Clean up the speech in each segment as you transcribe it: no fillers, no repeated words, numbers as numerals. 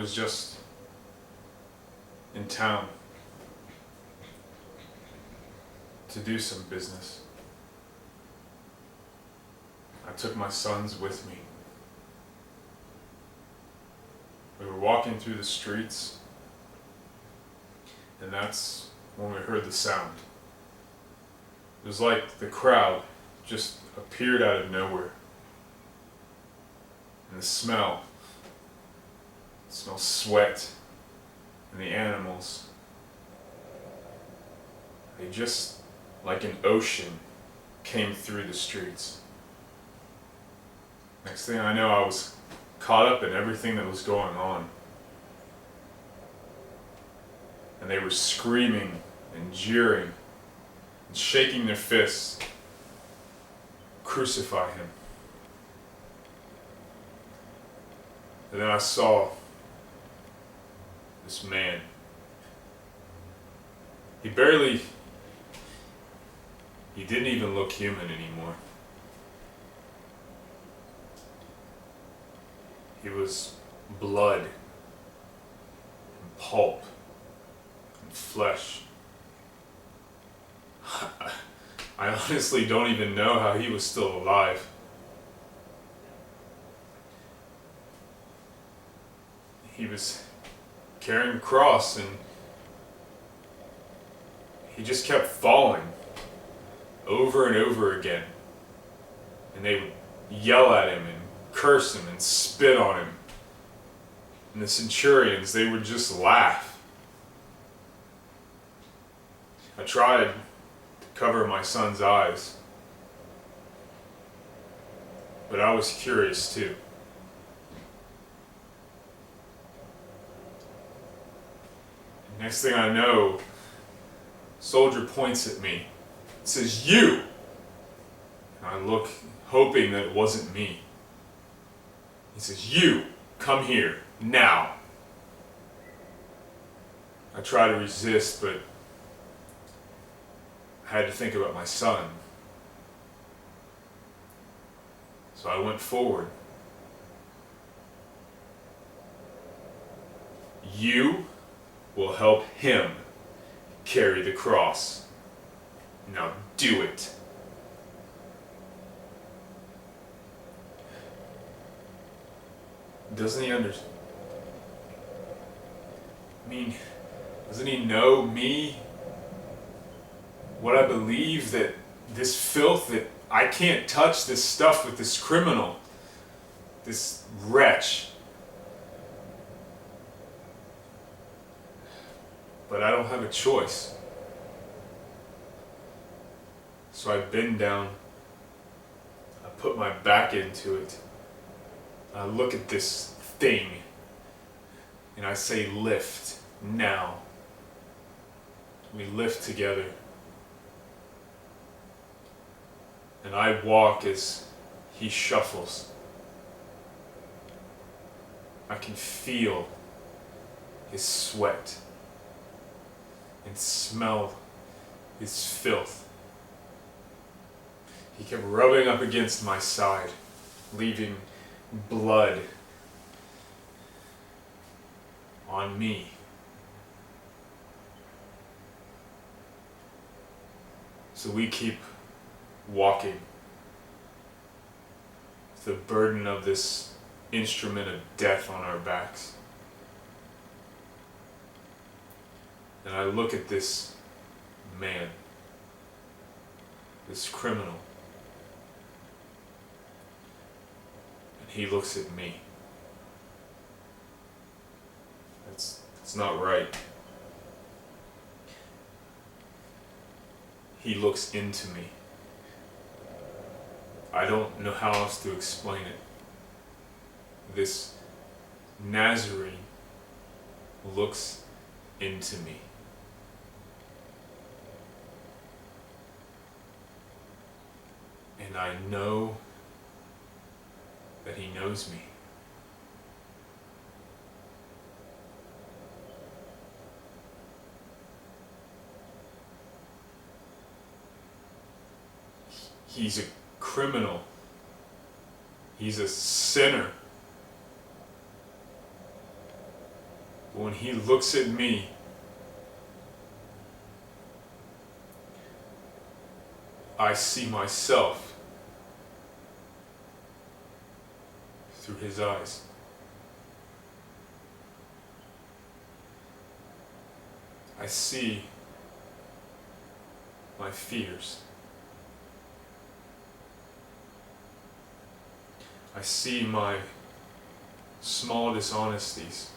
was just in town to do some business. I took my sons with me. We were walking through the streets, and that's when we heard the sound. It was like the crowd just appeared out of nowhere. And the smell sweat, and the animals, they just, like an ocean, came through the streets. Next thing I know, I was caught up in everything that was going on. And they were screaming and jeering and shaking their fists. Crucify him. And then I saw this man. He didn't even look human anymore. He was blood and pulp and flesh. I honestly don't even know how he was still alive. He was carrying a cross, and he just kept falling over and over again. And they would yell at him and curse him and spit on him. And the centurions, they would just laugh. I tried to cover my son's eyes, but I was curious too. Next thing I know, soldier points at me, says, "You!" And I look, hoping that it wasn't me. He says, "You, come here, now." I try to resist, but I had to think about my son. So I went forward. "You will help him carry the cross. Now do it." Doesn't he understand? Doesn't he know me? What I believe, that this filth, that I can't touch this stuff with this criminal, this wretch. But I don't have a choice. So I bend down, I put my back into it, I look at this thing, and I say, "Lift, now." We lift together. And I walk as he shuffles. I can feel his sweat and smell his filth. He kept rubbing up against my side, leaving blood on me. So we keep walking with the burden of this instrument of death on our backs. And I look at this man, this criminal, and he looks at me. It's not right. He looks into me. I don't know how else to explain it. This Nazarene looks into me. And I know that he knows me. He's a criminal. He's a sinner. But when he looks at me, I see myself through his eyes. I see my fears. I see my small dishonesties.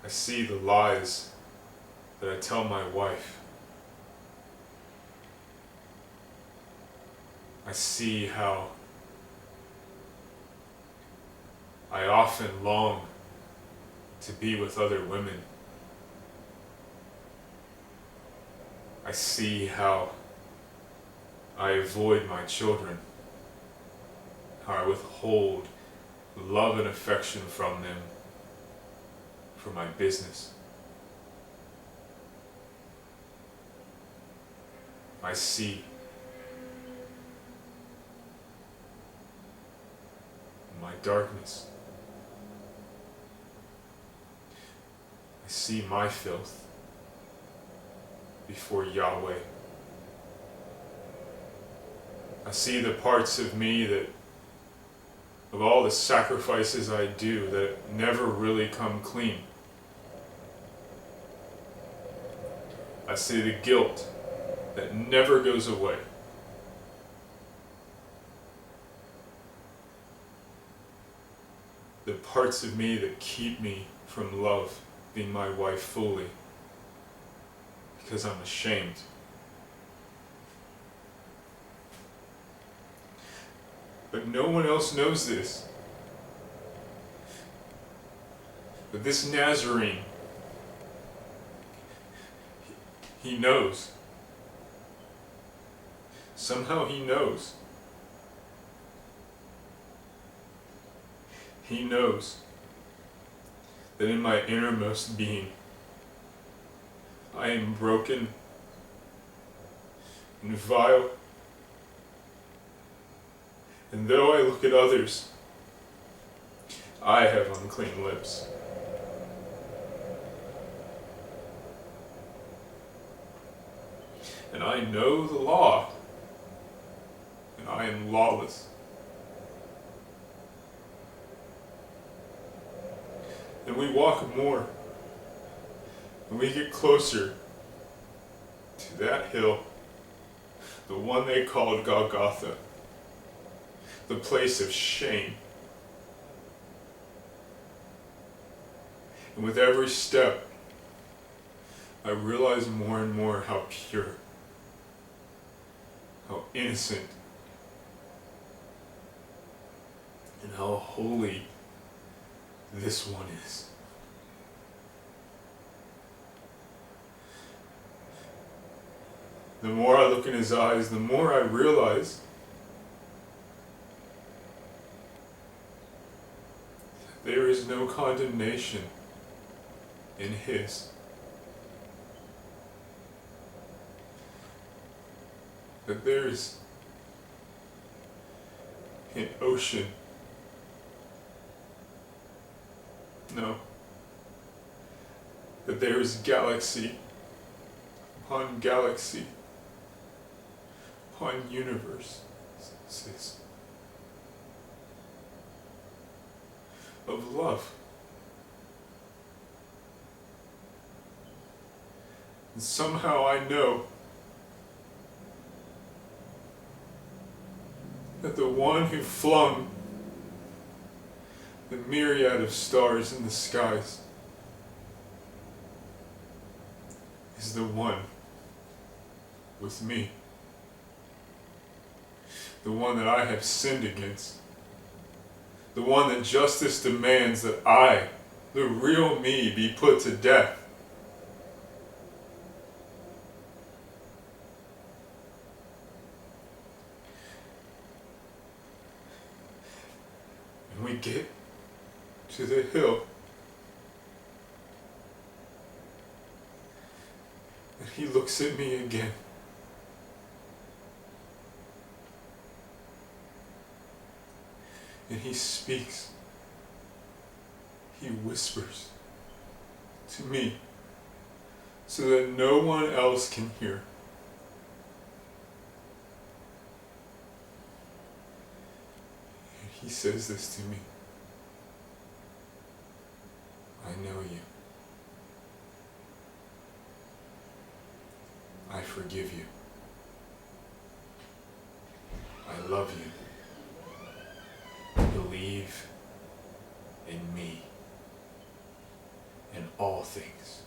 I see the lies that I tell my wife. I see how I often long to be with other women. I see how I avoid my children, how I withhold love and affection from them for my business. I see my darkness. I see my filth before Yahweh. I see the parts of me that, of all the sacrifices I do, that never really come clean. I see the guilt that never goes away. The parts of me that keep me from love being my wife fully, because I'm ashamed. But no one else knows this. But this Nazarene, he knows. Somehow he knows. He knows that in my innermost being, I am broken and vile. And though I look at others, I have unclean lips. And I know the law, and I am lawless. And we walk more, and we get closer to that hill, the one they called Golgotha, the place of shame. And with every step, I realize more and more how pure, how innocent, and how holy this one is. The more I look in his eyes, the more I realize that there is no condemnation in his. That there is an ocean. No. That there is galaxy upon galaxy upon universe of love. And somehow I know that the one who flung the myriad of stars in the skies is the one with me. The one that I have sinned against. The one that justice demands that I, the real me, be put to death. And we get to the hill, and he looks at me again. And he speaks. He whispers to me so that no one else can hear. And he says this to me. I know you. I forgive you. I love you. Believe in me, and all things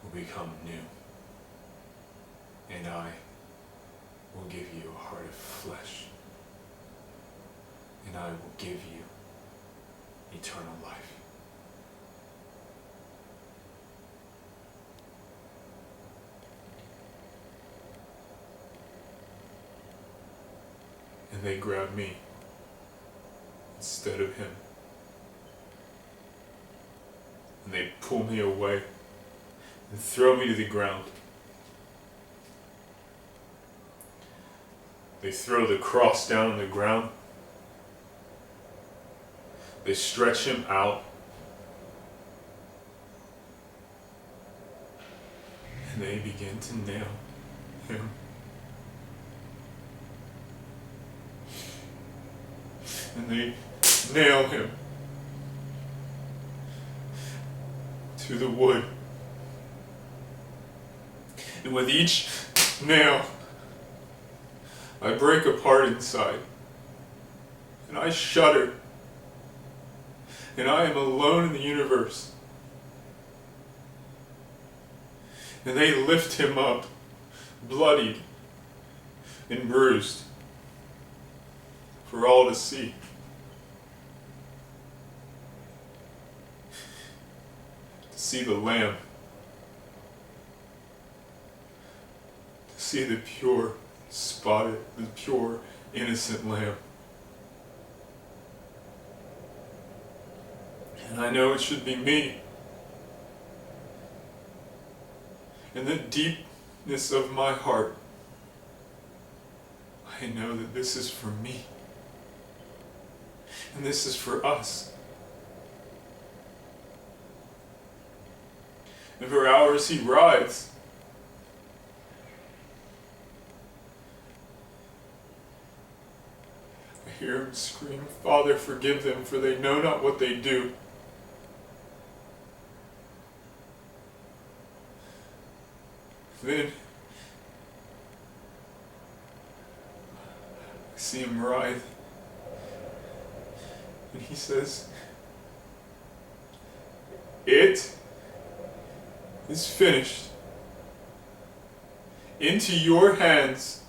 will become new. And I will give you a heart of flesh, and I will give you eternal life. And they grab me instead of him. And they pull me away and throw me to the ground. They throw the cross down on the ground. They stretch him out. And they begin to nail him. And they nail him to the wood. And with each nail, I break apart inside. And I shudder. And I am alone in the universe. And they lift him up, bloodied and bruised, for all to see. To see the Lamb. To see the pure, spotted, the pure, innocent Lamb. And I know it should be me. In the deepness of my heart, I know that this is for me. And this is for us. And for hours he rides. I hear him scream, "Father, forgive them, for they know not what they do." Then I see him writhe. And he says, "It is finished. Into your hands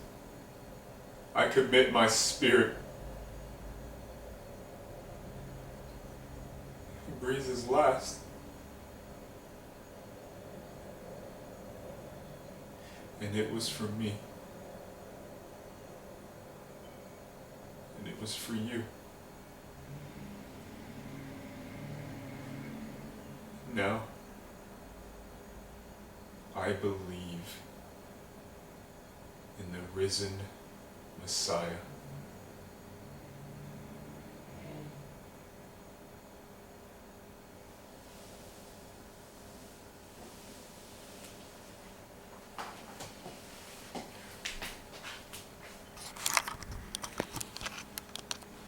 I commit my spirit." He breathes his last. And it was for me. And it was for you. Now, I believe in the risen Messiah.